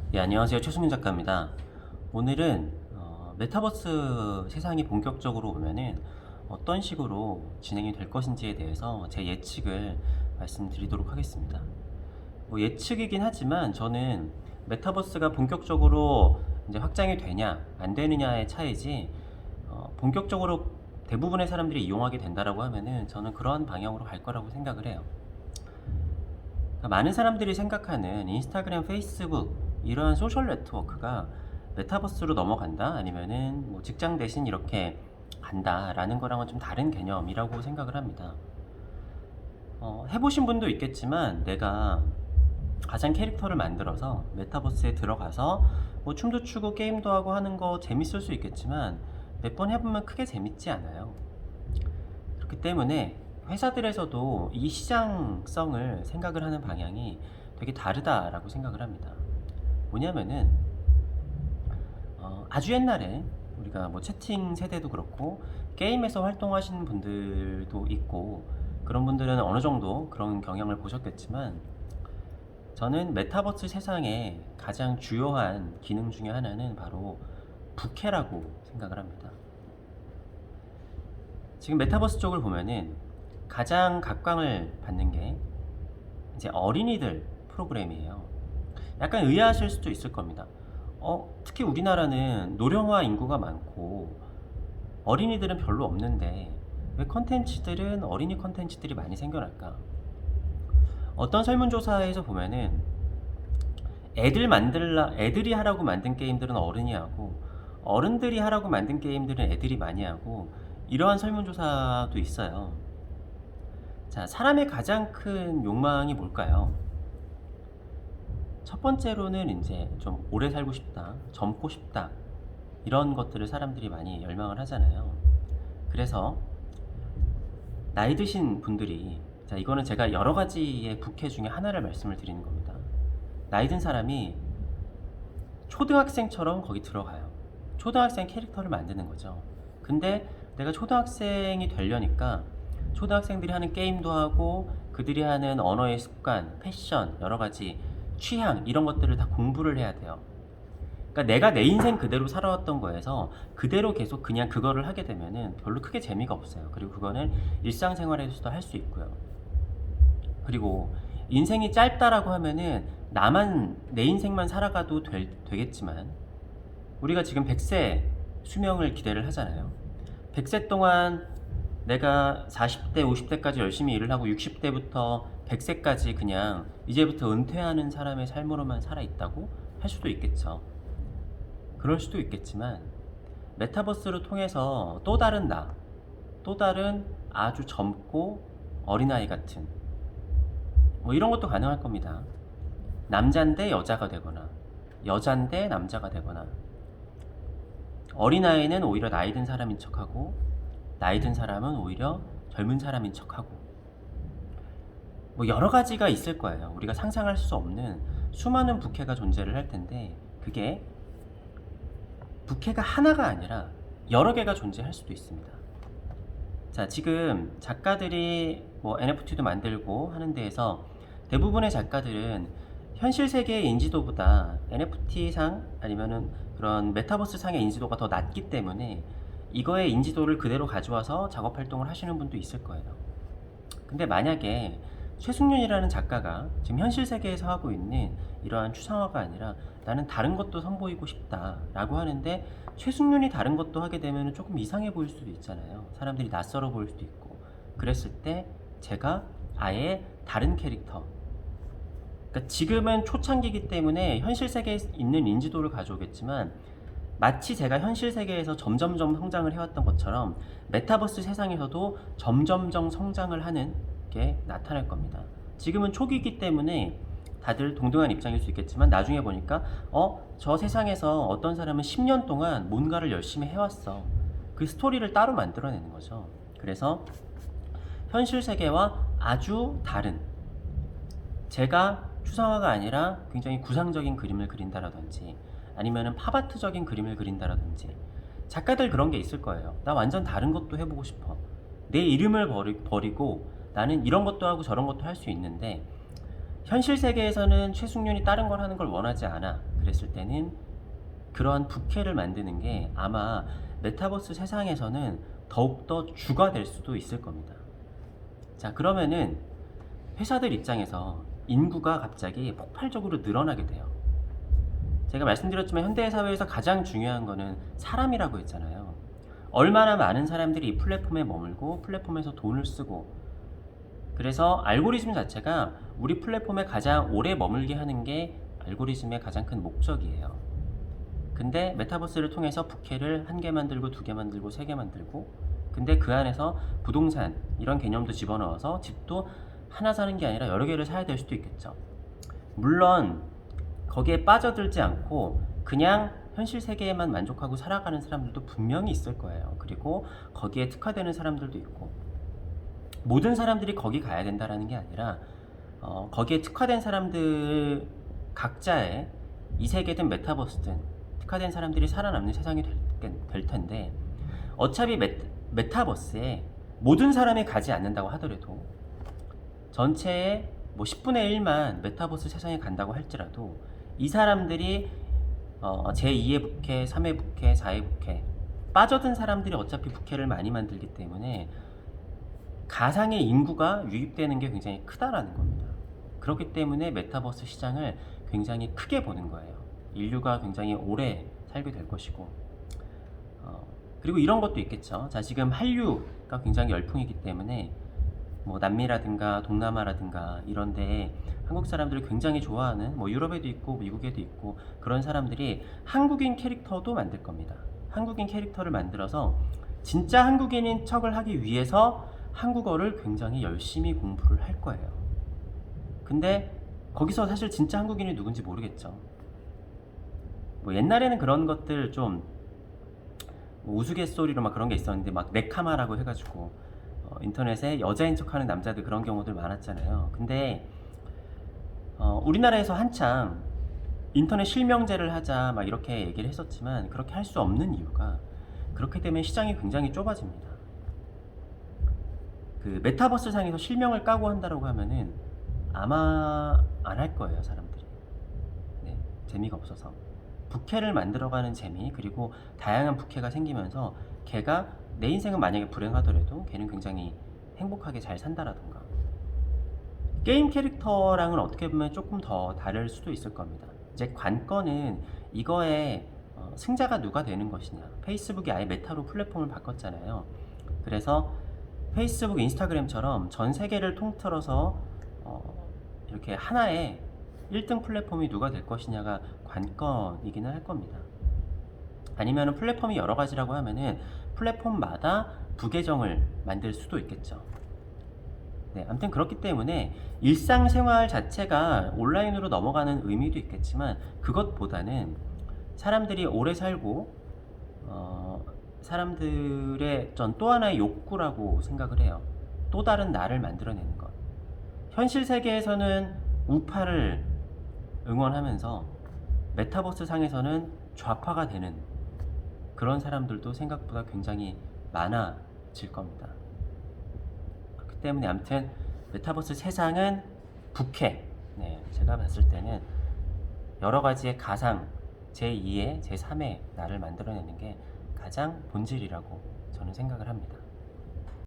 네, 안녕하세요. 최승윤 작가입니다. 오늘은 메타버스 세상이 본격적으로 오면은 어떤 식으로 진행이 될 것인지에 대해서 제 예측을 말씀드리도록 하겠습니다. 뭐 예측이긴 하지만 저는 메타버스가 본격적으로 이제 확장이 되냐 안 되느냐의 차이지, 본격적으로 대부분의 사람들이 이용하게 된다라고 하면은 저는 그러한 방향으로 갈 거라고 생각을 해요. 많은 사람들이 생각하는 인스타그램, 페이스북 이러한 소셜 네트워크가 메타버스로 넘어간다, 아니면은 뭐 직장 대신 이렇게 간다라는 거랑은 좀 다른 개념이라고 생각을 합니다. 해보신 분도 있겠지만 내가 가상 캐릭터를 만들어서 메타버스에 들어가서 뭐 춤도 추고 게임도 하고 하는 거 재밌을 수 있겠지만 몇 번 해보면 크게 재밌지 않아요. 그렇기 때문에 회사들에서도 이 시장성을 생각을 하는 방향이 되게 다르다라고 생각을 합니다. 뭐냐면은 아주 옛날에 우리가 뭐 채팅 세대도 그렇고 게임에서 활동하시는 분들도 있고, 그런 분들은 어느 정도 그런 경향을 보셨겠지만, 저는 메타버스 세상의 가장 주요한 기능 중에 하나는 바로 부캐라고 생각을 합니다. 지금 메타버스 쪽을 보면은 가장 각광을 받는 게 이제 어린이들 프로그램이에요. 약간 의아하실 수도 있을 겁니다. 특히 우리나라는 노령화 인구가 많고 어린이들은 별로 없는데 왜 컨텐츠들은 어린이 컨텐츠들이 많이 생겨날까? 어떤 설문조사에서 보면은 애들이 하라고 만든 게임들은 어른이 하고, 어른들이 하라고 만든 게임들은 애들이 많이 하고, 이러한 설문조사도 있어요. 자, 사람의 가장 큰 욕망이 뭘까요? 첫 번째로는 이제 좀 오래 살고 싶다, 젊고 싶다, 이런 것들을 사람들이 많이 열망을 하잖아요. 그래서 나이 드신 분들이, 자, 이거는 제가 여러 가지의 부캐 중에 하나를 말씀을 드리는 겁니다. 나이 든 사람이 초등학생처럼 거기 들어가요. 초등학생 캐릭터를 만드는 거죠. 근데 내가 초등학생이 되려니까 초등학생들이 하는 게임도 하고 그들이 하는 언어의 습관, 패션, 여러 가지 취향, 이런 것들을 다 공부를 해야 돼요. 그러니까 내가 내 인생 그대로 살아왔던 거에서 그대로 계속 그냥 그거를 하게 되면은 별로 크게 재미가 없어요. 그리고 그거는 일상생활에서도 할 수 있고요. 그리고 인생이 짧다라고 하면은 나만 내 인생만 살아가도 되겠지만, 우리가 지금 100세 수명을 기대를 하잖아요. 100세 동안 내가 40대, 50대까지 열심히 일을 하고 60대부터 100세까지 그냥 이제부터 은퇴하는 사람의 삶으로만 살아있다고 할 수도 있겠죠. 그럴 수도 있겠지만, 메타버스를 통해서 또 다른 나, 또 다른 아주 젊고 어린아이 같은 뭐 이런 것도 가능할 겁니다. 남잔데 여자가 되거나, 여잔데 남자가 되거나, 어린아이는 오히려 나이 든 사람인 척하고, 나이 든 사람은 오히려 젊은 사람인 척하고, 뭐 여러 가지가 있을 거예요. 우리가 상상할 수 없는 수많은 부캐가 존재를 할 텐데, 그게 부캐가 하나가 아니라 여러 개가 존재할 수도 있습니다. 자, 지금 작가들이 뭐 NFT도 만들고 하는 데에서 대부분의 작가들은 현실 세계의 인지도보다 NFT상 아니면은 그런 메타버스 상의 인지도가 더 낮기 때문에 이거의 인지도를 그대로 가져와서 작업 활동을 하시는 분도 있을 거예요. 근데 만약에 최승윤이라는 작가가 지금 현실 세계에서 하고 있는 이러한 추상화가 아니라 나는 다른 것도 선보이고 싶다라고 하는데, 최승윤이 다른 것도 하게 되면 조금 이상해 보일 수도 있잖아요. 사람들이 낯설어 보일 수도 있고. 그랬을 때 제가 아예 다른 캐릭터, 그러니까 지금은 초창기이기 때문에 현실 세계에 있는 인지도를 가져오겠지만, 마치 제가 현실 세계에서 점점점 성장을 해왔던 것처럼 메타버스 세상에서도 점점점 성장을 하는 게 나타날 겁니다. 지금은 초기이기 때문에 다들 동등한 입장일 수 있겠지만, 나중에 보니까 저 세상에서 어떤 사람은 10년 동안 뭔가를 열심히 해왔어. 그 스토리를 따로 만들어내는 거죠. 그래서 현실 세계와 아주 다른, 제가 추상화가 아니라 굉장히 구상적인 그림을 그린다라든지, 아니면은 팝아트적인 그림을 그린다라든지, 작가들 그런 게 있을 거예요. 나 완전 다른 것도 해보고 싶어. 내 이름을 버리고 나는 이런 것도 하고 저런 것도 할 수 있는데, 현실 세계에서는 최승윤이 다른 걸 하는 걸 원하지 않아. 그랬을 때는 그러한 부캐를 만드는 게 아마 메타버스 세상에서는 더욱더 주가 될 수도 있을 겁니다. 자, 그러면은 회사들 입장에서 인구가 갑자기 폭발적으로 늘어나게 돼요. 제가 말씀드렸지만 현대 사회에서 가장 중요한 거는 사람이라고 했잖아요. 얼마나 많은 사람들이 이 플랫폼에 머물고 플랫폼에서 돈을 쓰고, 그래서 알고리즘 자체가 우리 플랫폼에 가장 오래 머물게 하는 게 알고리즘의 가장 큰 목적이에요. 근데 메타버스를 통해서 부캐를 1개 만들고 2개 만들고 3개 만들고, 근데 그 안에서 부동산 이런 개념도 집어넣어서 집도 하나 사는 게 아니라 여러 개를 사야 될 수도 있겠죠. 물론 거기에 빠져들지 않고 그냥 현실 세계에만 만족하고 살아가는 사람들도 분명히 있을 거예요. 그리고 거기에 특화되는 사람들도 있고, 모든 사람들이 거기 가야 된다라는 게 아니라 거기에 특화된 사람들 각자의 이 세계든 메타버스든 특화된 사람들이 살아남는 세상이 될 텐데, 어차피 메타버스에 모든 사람이 가지 않는다고 하더라도 전체의 뭐 10분의 1만 메타버스 세상에 간다고 할지라도 이 사람들이 제2의 부캐, 3의 부캐, 4의 부캐 빠져든 사람들이 어차피 부캐를 많이 만들기 때문에 가상의 인구가 유입되는 게 굉장히 크다라는 겁니다. 그렇기 때문에 메타버스 시장을 굉장히 크게 보는 거예요. 인류가 굉장히 오래 살게 될 것이고, 그리고 이런 것도 있겠죠. 자, 지금 한류가 굉장히 열풍이기 때문에 뭐 남미라든가 동남아라든가 이런 데에 한국 사람들이 굉장히 좋아하는, 뭐 유럽에도 있고 미국에도 있고 그런 사람들이 한국인 캐릭터도 만들 겁니다. 한국인 캐릭터를 만들어서 진짜 한국인인 척을 하기 위해서 한국어를 굉장히 열심히 공부를 할 거예요. 근데 거기서 사실 진짜 한국인이 누군지 모르겠죠. 뭐 옛날에는 그런 것들 좀 우스갯소리로 막 그런 게 있었는데, 막 네카마라고 해가지고 인터넷에 여자인 척하는 남자들 그런 경우들 많았잖아요. 근데 우리나라에서 한창 인터넷 실명제를 하자 막 이렇게 얘기를 했었지만 그렇게 할 수 없는 이유가, 그렇게 되면 시장이 굉장히 좁아집니다. 그 메타버스 상에서 실명을 까고 한다라고 하면은 아마 안 할 거예요, 사람들이. 네, 재미가 없어서. 부캐를 만들어가는 재미, 그리고 다양한 부캐가 생기면서 걔가 내 인생은 만약에 불행하더라도 걔는 굉장히 행복하게 잘 산다라던가. 게임 캐릭터랑은 어떻게 보면 조금 더 다를 수도 있을 겁니다. 이제 관건은 이거에 승자가 누가 되는 것이냐. 페이스북이 아예 메타로 플랫폼을 바꿨잖아요. 그래서 페이스북, 인스타그램처럼 전 세계를 통틀어서 이렇게 하나의 1등 플랫폼이 누가 될 것이냐가 관건이기는 할 겁니다. 아니면 플랫폼이 여러 가지라고 하면은 플랫폼마다 부계정을 만들 수도 있겠죠. 네, 아무튼 그렇기 때문에 일상생활 자체가 온라인으로 넘어가는 의미도 있겠지만, 그것보다는 사람들이 오래 살고 사람들의 전 또 하나의 욕구라고 생각을 해요. 또 다른 나를 만들어내는 것. 현실 세계에서는 우파를 응원하면서 메타버스 상에서는 좌파가 되는 그런 사람들도 생각보다 굉장히 많아질 겁니다. 그렇기 때문에 아무튼 메타버스 세상은 부캐, 네, 제가 봤을 때는 여러 가지의 가상, 제2의, 제3의 나를 만들어내는 게 가장 본질이라고 저는 생각을 합니다.